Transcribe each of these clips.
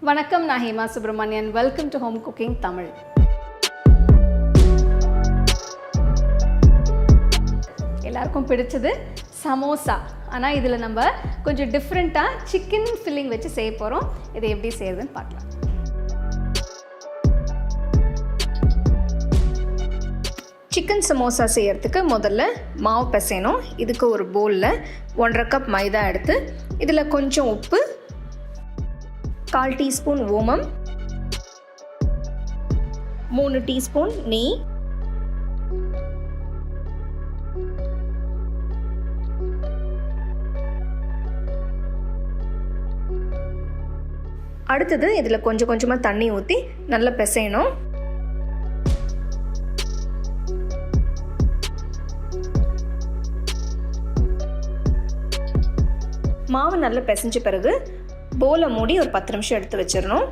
வணக்கம், நான் Hema Subramanian. Welcome to home cooking Tamil. எல்லாருக்கும் பிடிச்சது சமோசா. ஆனால் இதில் நம்ம கொஞ்சம் டிஃப்ரெண்ட்டாக சிக்கன் ஃபில்லிங் வச்சு செய்ய போகிறோம். இதை எப்படி செய்யறதுன்னு பார்க்கலாம். சிக்கன் சமோசா செய்யறதுக்கு முதல்ல மாவு பிசையணும். இதுக்கு ஒரு பவுலில் 1.5 கப் மைதா எடுத்து இதில் கொஞ்சம் உப்பு, 1/4 டீஸ்பூன் ஓமம், 3 டீஸ்பூன் நெய், அடுத்தது இதில் கொஞ்சம் கொஞ்சமாக தண்ணி ஊற்றி நல்லா பிசையணும். மாவு நல்லா பிசைஞ்ச பிறகு போலை மூடி ஒரு 10 நிமிஷம் எடுத்து வச்சிடணும்.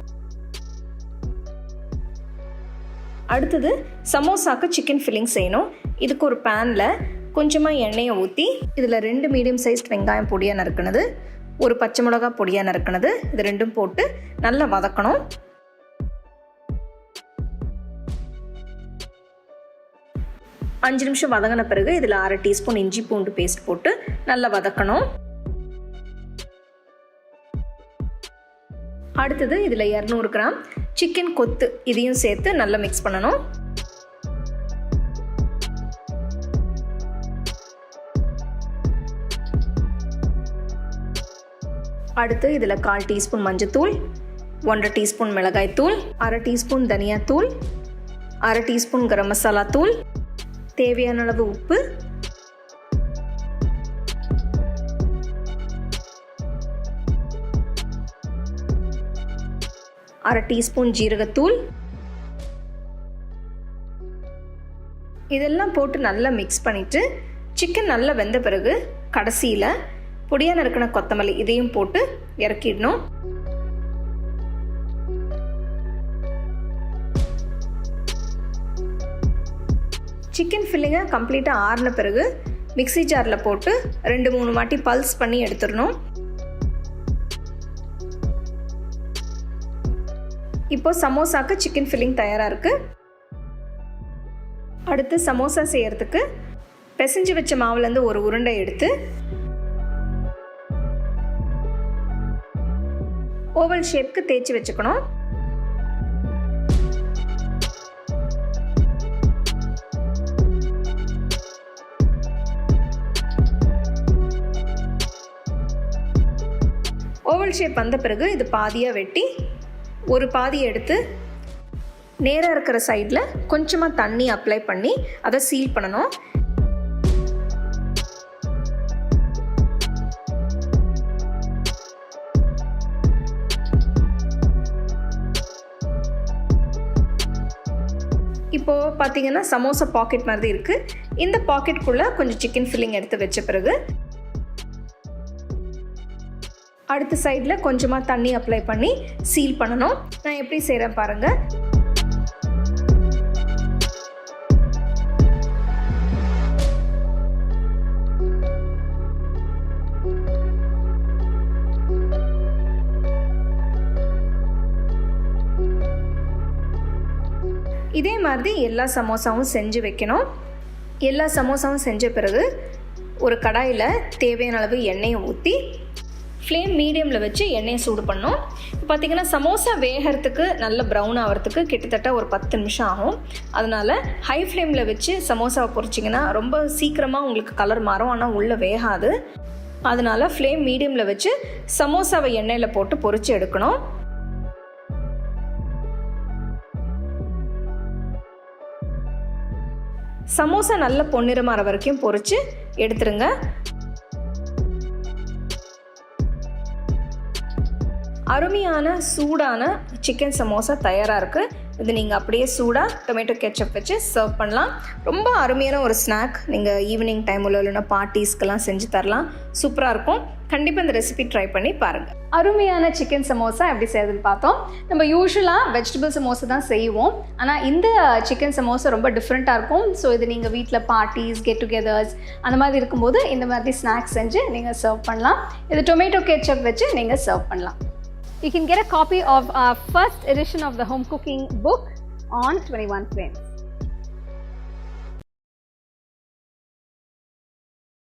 அடுத்தது சமோசாக்கு சிக்கன் ஃபில்லிங் செய்யணும். இதுக்கு ஒரு பேனில் கொஞ்சமாக எண்ணெயை ஊற்றி இதில் 2 மீடியம் சைஸ் வெங்காயம் பொடியாக நறுக்குனது, ஒரு பச்சை மிளகா பொடியாக நறுக்குனது, இது ரெண்டும் போட்டு நல்லா வதக்கணும். அஞ்சு நிமிஷம் வதங்கின பிறகு இதில் 1/2 டீஸ்பூன் இஞ்சி பூண்டு பேஸ்ட் போட்டு நல்லா வதக்கணும். அடுத்தது இதில் 200 கிராம் சிக்கன் கொத்து இதையும் சேர்த்து நல்லா மிக்ஸ் பண்ணணும். அடுத்து இதில் 1/4 டீஸ்பூன் மஞ்சத்தூள், 1.5 டீஸ்பூன் மிளகாய்த்தூள், 1/2 டீஸ்பூன் தனியாத்தூள், 1/2 டீஸ்பூன் கரம் மசாலா தூள், தேவையான அளவு உப்பு, அரை டீஸ்பூன் ஜீரகத்தூள், இதெல்லாம் போட்டு நல்லா மிக்ஸ் பண்ணிவிட்டு சிக்கன் நல்லா வெந்த பிறகு கடைசியில் பொடியாக நறுக்கின கொத்தமல்லி இதையும் போட்டு இறக்கிடணும். சிக்கன் ஃபில்லிங்கை கம்ப்ளீட்டாக ஆறின பிறகு மிக்ஸி ஜாரில் போட்டு 2-3 வாட்டி பல்ஸ் பண்ணி எடுத்துடணும். இப்போ சமோசாக்கு சிக்கன் ஃபில்லிங் தயாராக இருக்குது. அடுத்து சமோசா செய்யறதுக்கு பிசைஞ்சு வச்ச மாவுலேருந்து ஒரு உருண்டை எடுத்து ஓவல் ஷேப்க்கு தேய்ச்சி வச்சுக்கணும். ஓவல் ஷேப் வந்த பிறகு இது பாதியாக வெட்டி ஒரு பாதியை எடுத்து நேராக இருக்கிற சைடில் கொஞ்சமாக தண்ணி அப்ளை பண்ணி அதை சீல் பண்ணணும். இப்போது பார்த்தீங்கன்னா சமோசா பாக்கெட் மாதிரி இருக்குது. இந்த பாக்கெட்டுக்குள்ளே கொஞ்சம் சிக்கன் ஃபில்லிங் எடுத்து வச்ச பிறகு அடுத்த சைடில் கொஞ்சமாக தண்ணி அப்ளை பண்ணி சீல் பண்ணணும். நான் எப்படி செய்கிறேன் பாருங்கள். இதே மாதிரி எல்லா சமோசாவும் செஞ்சு வைக்கணும். எல்லா சமோசாவும் செஞ்ச பிறகு ஒரு கடாயில் தேவையான அளவு எண்ணெயை ஊற்றி ஃப்ளேம் மீடியமில் வச்சு எண்ணெயை சூடு பண்ணணும். இப்போ பார்த்திங்கன்னா சமோசா வேகிறதுக்கு நல்ல ப்ரௌன் ஆகிறதுக்கு கிட்டத்தட்ட ஒரு 10 நிமிஷம் ஆகும். அதனால் ஹை ஃப்ளேமில் வச்சு சமோசாவை பொரிச்சிங்கன்னா ரொம்ப சீக்கிரமாக உங்களுக்கு கலர் மாறும், ஆனால் உள்ளே வேகாது. அதனால் ஃப்ளேம் மீடியமில் வச்சு சமோசாவை எண்ணெயில் போட்டு பொரித்து எடுக்கணும். சமோசா நல்ல பொன்னிறமாற வரைக்கும் பொரித்து எடுத்துருங்க. அருமையான சூடான சிக்கன் சமோசா தயாராக இருக்குது. இது நீங்கள் அப்படியே சூடாக டொமேட்டோ கெச்சப் வச்சு சர்வ் பண்ணலாம். ரொம்ப அருமையான ஒரு ஸ்நாக். நீங்கள் ஈவினிங் டைமில் இல்லைன்னா பார்ட்டிஸ்க்கெல்லாம் செஞ்சு தரலாம். சூப்பராக இருக்கும். கண்டிப்பாக இந்த ரெசிபி ட்ரை பண்ணி பாருங்கள். அருமையான சிக்கன் சமோசா எப்படி செய்யறதுன்னு பார்த்தோம். நம்ம யூஸ்வலாக வெஜிடபிள் சமோசா தான் செய்வோம், ஆனால் இந்த சிக்கன் சமோசா ரொம்ப டிஃப்ரெண்ட்டாக இருக்கும். ஸோ இது நீங்கள் வீட்டில் பார்ட்டிஸ், கெட் டுகெதர்ஸ் அந்த மாதிரி இருக்கும்போது இந்த மாதிரி ஸ்நாக்ஸ் செஞ்சு நீங்கள் சர்வ் பண்ணலாம். இது டொமேட்டோ கெச்சப் வச்சு நீங்கள் சர்வ் பண்ணலாம். You can get a copy of our first edition of the home cooking book on 21 frames.